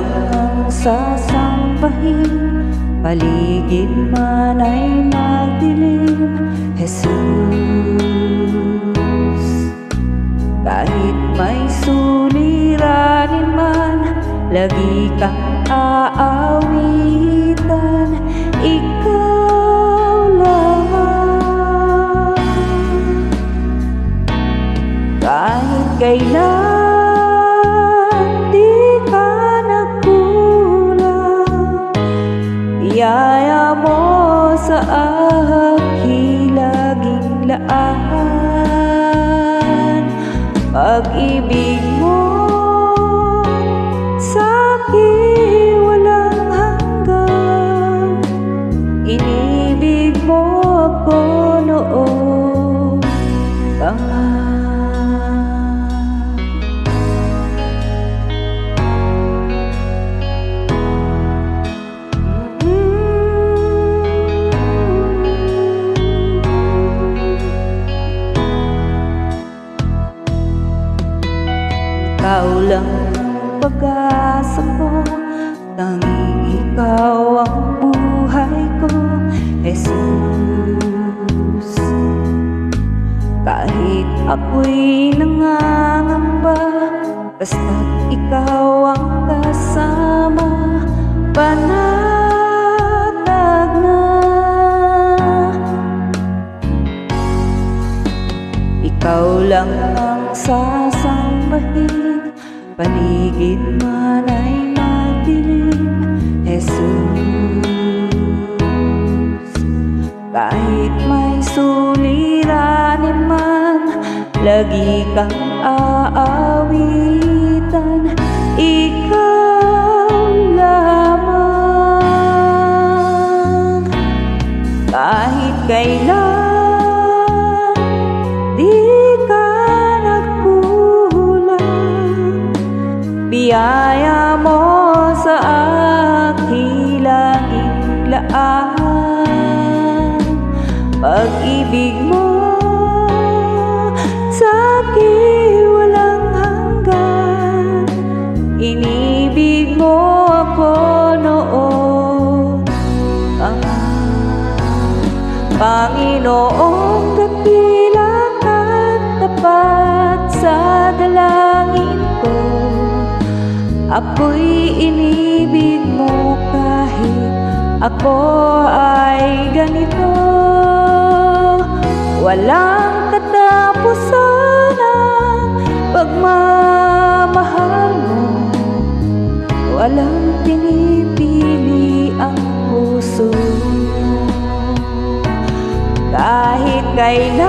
lang ang sasambahin, paligid man ay magdilim. Jesus, kahit may suliranin man, lagi kang aawitan. Ikaw lang, kahit kailan di ka nagkulang. Biyaya mo sa aking laging laan, pag-ibig mo sa'kin walang hanggan. Inibig mo ako noon pa man. Ikaw lang ang pag-asa ko, tanging ikaw ang buhay ko. Jesus, kahit ako'y nangangamba, basta't ikaw ang kasama, panatag na. Ikaw lang ang sasambahin, paligid man ay magdilim. Jesus, kahit may suliranin man, lagi kang aawitan. Ikaw lamang, kahit kailan di ka nagkulang. Biyaya mo sa aking laging laan, pag-ibig mo sa'kin walang hanggan. Inibig mo ako noon pa man. Panginoong dakila at tapat sa dalangin ko, ako'y inibig mo kahit ako ay ganito. Walang katapusan ang pagmamahal mo, walang pinipili ang puso. Kahit kailan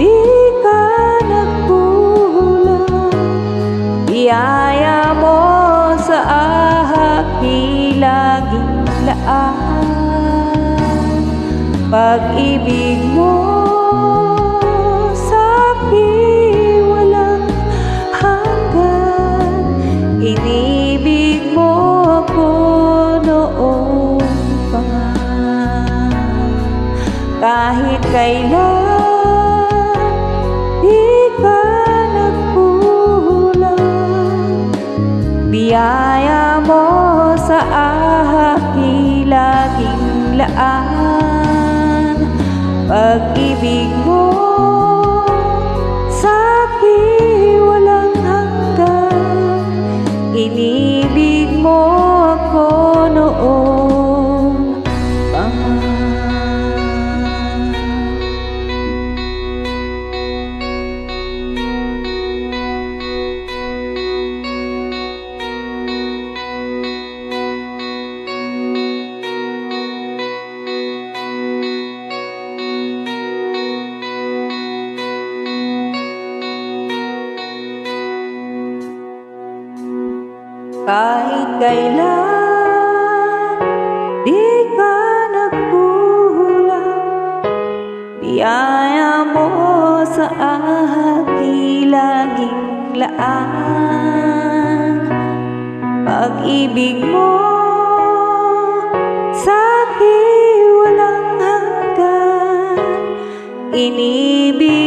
di ka nagkulang. Biyaya mo sa aking laging laan, pag-ibig mo sa'kin walang hanggan. Inibig mo ako noon pa man. Kahit kailan di ka nagkulang. Biyaya mo sa aking laging laan, pag-ibig mo sa'kin walang hanggan. Inibig mo ako noon pa man. Kahit kailan di ka nagkulang. Biyaya mo sa aking laging laan, pag-ibig mo sa'kin walang hanggan. Inibig